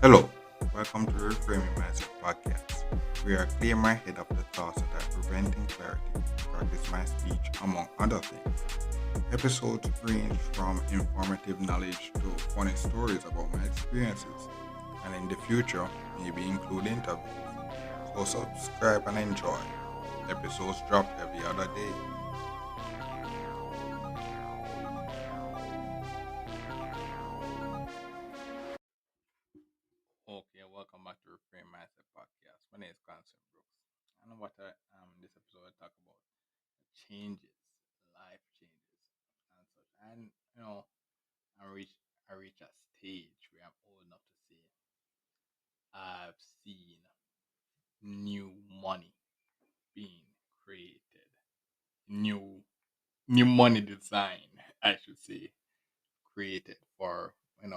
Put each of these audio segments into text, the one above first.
Hello, welcome to the Reframing Mindset podcast. We are clear my head of the thoughts that are preventing clarity, practice my speech, among other things. Episodes range from informative knowledge to funny stories about my experiences, and in the future, maybe include interviews. So subscribe and enjoy. Episodes drop every other day. Okay, welcome back to Reframe Mindset Podcast. My name is Constant Brooks. I know what this episode will talk about changes, life changes, and such. And I reach I reach a stage where I'm old enough to say I've seen new money being created, new new money design, I should say, created for the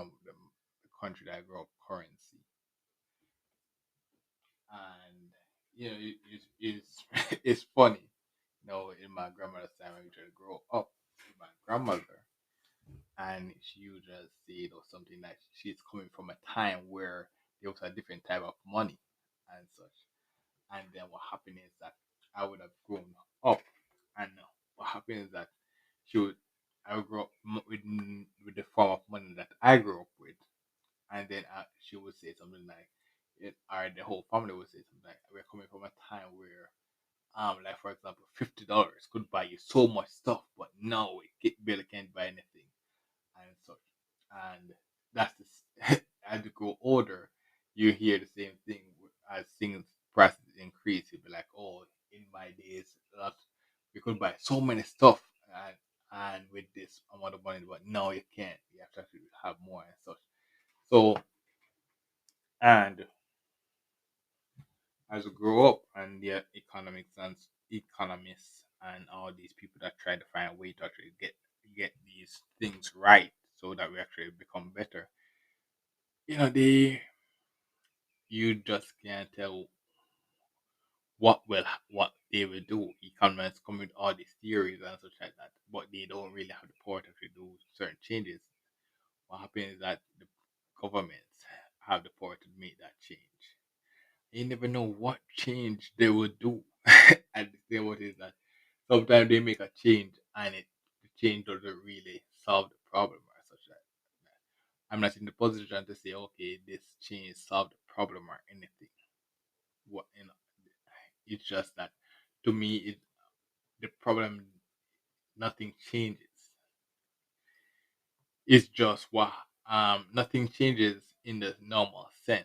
country that I grew up currency. And it's it's funny. In my grandmother's time, when we tried to grow up with my grandmother, and she would just say something like she's coming from a time where there was a different type of money and such. And then what happened is that I would have grown up, and what happened is that she would I would grow up with the form of money that I grew up with, and then she would say something like or the whole family would say something like, we're coming from a time where like for example, $50 could buy you so much stuff, but now barely can't buy anything and such. And that's as you grow older, you hear the same thing as things prices increase. You'll be like, oh, in my days, that we could buy so many stuff and with this amount of money, but now you can't. You have to actually have more and such. So, and as you grow up, and the economics and economists and all these people that try to find a way to actually get these things right so that we actually become better, they you just can't tell what they will do. Economists come with all these theories and such like that, but they don't really have the power to actually do certain changes. What happens is that the governments have the power to make that change. You never know what change they will do. And the thing what is that sometimes they make a change and the change doesn't really solve the problem or such like that. I'm not in the position to say, okay, this change solved the problem or anything. What it's just that to me, the problem nothing changes. It's just what nothing changes in the normal sense.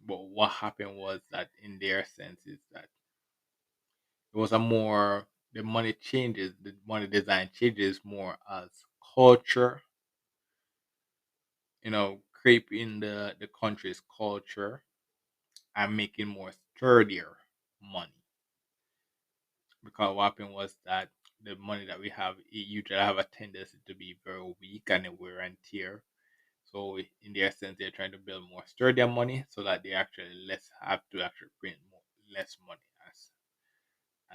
But what happened was that in their sense is that it was a more the money changes, the money design changes more as culture, creeping the country's culture and making more sturdier money. Because what happened was that the money that we have, it usually have a tendency to be very weak and it wear and tear. So in their sense, they're trying to build more sturdier money so that they actually less have to actually print less money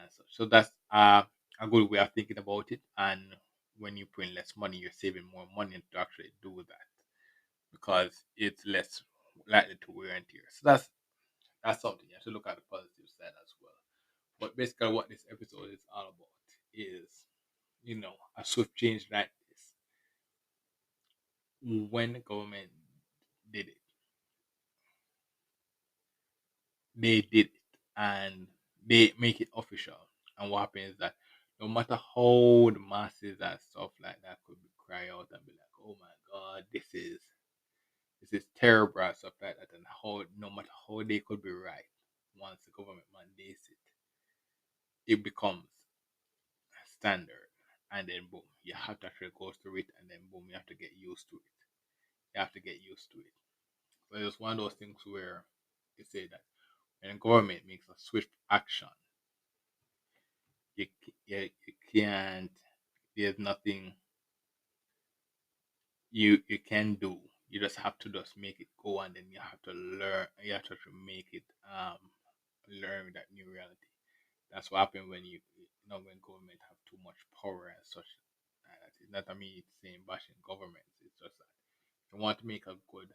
as such. So that's a good way of thinking about it. And when you print less money, you're saving more money to actually do that because it's less likely to wear and tear. So that's something you have to look at the positive side as well. But basically, what this episode is all about is, a swift change like this. When the government did it, they did it, and they make it official. And what happens is that no matter how the masses and stuff like that could be cry out and be like, "Oh my God, this is terrible," and stuff like that, and how no matter how they could be right, once the government mandates it, it becomes standard, and then boom, you have to actually go through it, and then boom, you have to get used to it. You have to get used to it. So it's one of those things where you say that when the government makes a swift action, you can't. There's nothing you can do. You just have to just make it go, and then you have to learn. You have to make it learn that new reality. That's what happens when when government have too much power and such. It's not I mean it's saying bashing governments. It's just that you want to make a good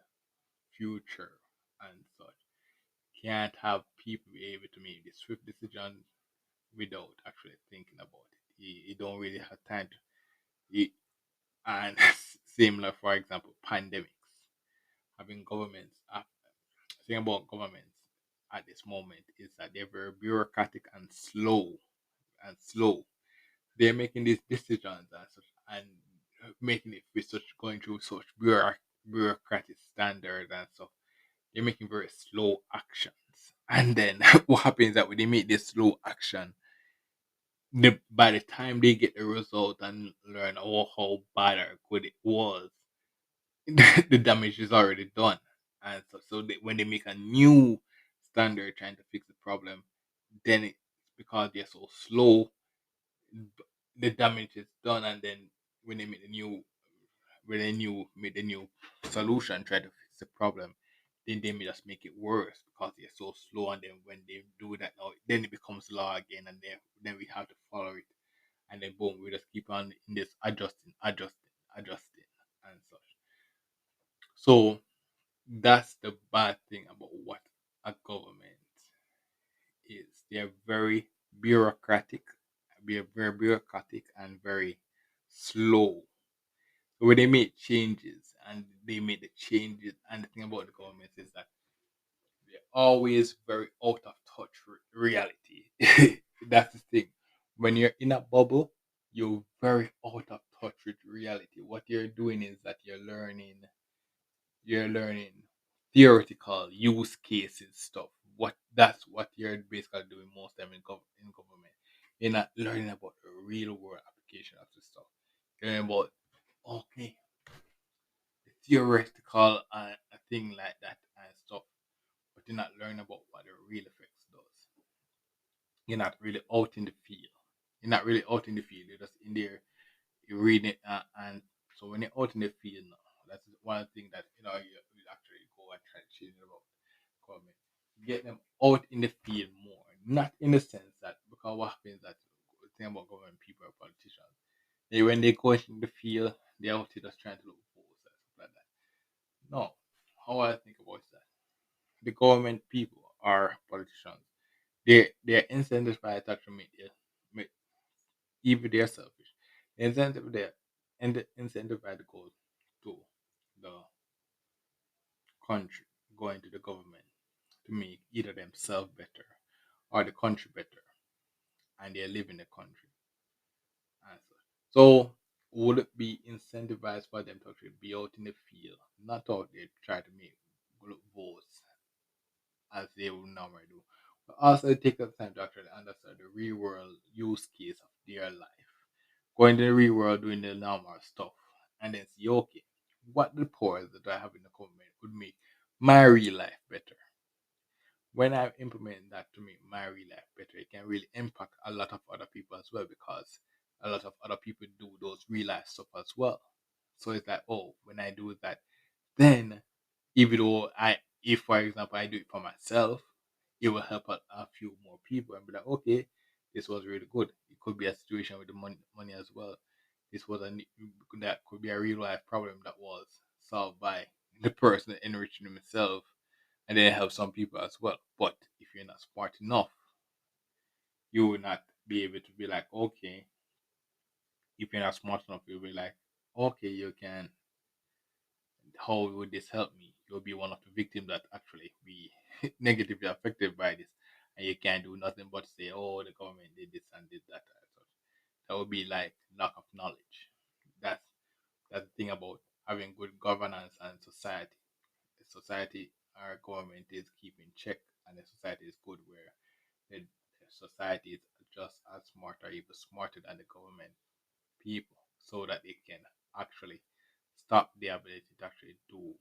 future and such. Can't have people be able to make the swift decision without actually thinking about it. You don't really have time to. You, and similar, for example, pandemics. Having governments, thing about governments at this moment is that they're very bureaucratic and slow. They're making these decisions and such, and making it with such going through such bureaucratic standards and stuff. They're making very slow actions. And then what happens is that when they make this slow action, by the time they get the result and learn how bad or good it was, the damage is already done. And when they make a new standard trying to fix the problem, then it's because they're so slow, the damage is done. And then when they make the new solution, try to fix the problem, then they may just make it worse because they're so slow. And then when they do that now, then it becomes law again, and then we have to follow it. And then boom, we just keep on in this adjusting, and such. So that's the bad thing about what a government is. They're very bureaucratic, very bureaucratic and very slow. So when they make changes and they make the changes, and the thing about the government is that they're always very out of touch with reality. That's the thing. When you're in a bubble, you're very out of touch with reality. What you're doing is that you're learning theoretical use cases stuff. That's what you're basically doing most time in government. You're not learning about the real world application of the stuff. You're learning about okay, the theoretical a thing like that and stuff, but you're not learning about what the real effects does. You're not really out in the field. You're not really out in the field. You're just in there. You read it, and so when you're out in the field now, that's one thing that you actually go and try to change about government. Get them out in the field more, not in the sense that because what happens that the thing about government people or politicians, when they go in the field, they're out here just trying to look for votes and stuff like that. No, how I think about is that the government people are politicians. They're incentivized to actually make even they're selfish. The incentive there and the incentivized goes to the country, going to the government to make either themselves better or the country better, and they live in the country. And so would it be incentivized for them to actually be out in the field, not out there try to make votes as they would normally do, but also take the time to actually understand the real world use case of their life. Going to the real world doing the normal stuff and then see, okay, what the powers that I have in the government would make my real life better. When I implement that to make my real life better, it can really impact a lot of other people as well because a lot of other people do those real life stuff as well. So it's like, oh, when I do that, then even though if for example I do it for myself, it will help a few more people and be like, okay, this was really good. It could be a situation with the money as well. This was that could be a real life problem that was solved by the person enriching himself, and then help some people as well. But if you're not smart enough, you will not be able to be like, okay, if you're not smart enough, you'll be like, okay, you can how would this help me? You'll be one of the victims that actually be negatively affected by this, and you can't do nothing but say, "Oh, the government did this and did that." And such. That would be like lack of knowledge. That's that's the thing about having good governance and society. The society, our government is keeping check, and the society is good where the society is just as smart or even smarter than the government people, so that they can actually stop the ability to actually do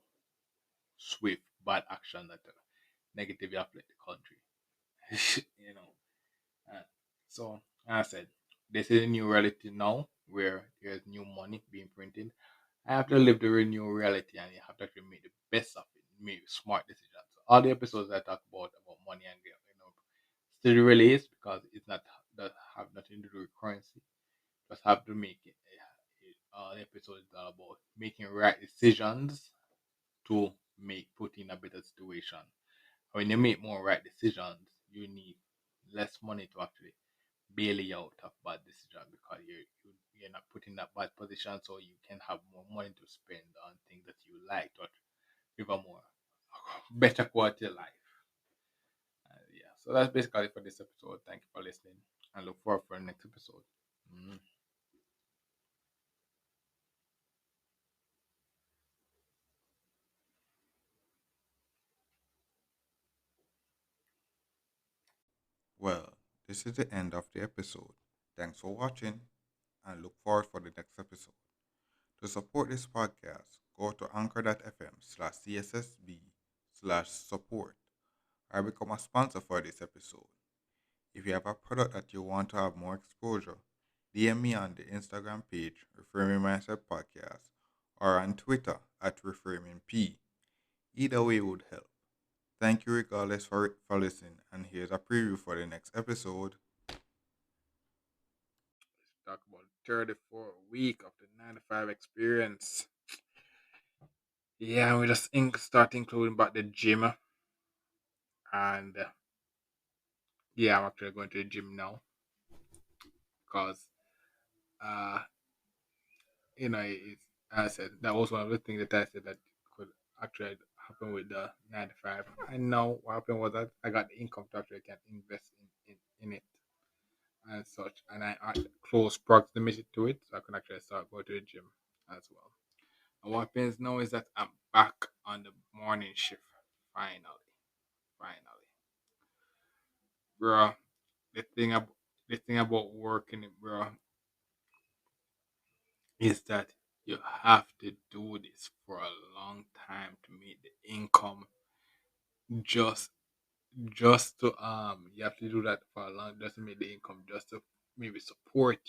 swift bad action that negatively affect the country. you know. Uh, so as I said, this is a new reality now where there's new money being printed. I have to live the new reality and you have to actually make the best of it, make smart decisions. All the episodes I talk about money and still release because it's not that have nothing to do with currency. Just have to make it. The episode is all about making right decisions to make put in a better situation. When you make more right decisions, you need less money to actually bail you out of bad decision because you're not put in that bad position, so you can have more money to spend on things that you like to live a more better quality of life. Yeah, so that's basically it for this episode. Thank you for listening, and look forward for the next episode. Mm. Well, this is the end of the episode. Thanks for watching and look forward for the next episode. To support this podcast, go to anchor.fm/cssb/support or become a sponsor for this episode. If you have a product that you want to have more exposure, DM me on the Instagram page, Reframing Mindset Podcast, or on Twitter at ReframingP. Either way would help. Thank you regardless for listening, and here's a preview for the next episode. Let's talk about 34 week of the 95 experience. Yeah, we just start including about the gym, and yeah, I'm actually going to the gym now because uh it's, as I said, that was one of the things that I said that could actually happen with the 95. I know what happened was that I got the income to actually can invest in it and such, and I had close proximity to it, so I can actually start going to the gym as well. And what happens now is that I'm back on the morning shift. Finally, finally, bro. The thing about working, bro, is that you have to do this for a long time to make the income. Just just to you have to do that for a long just to make the income just to maybe support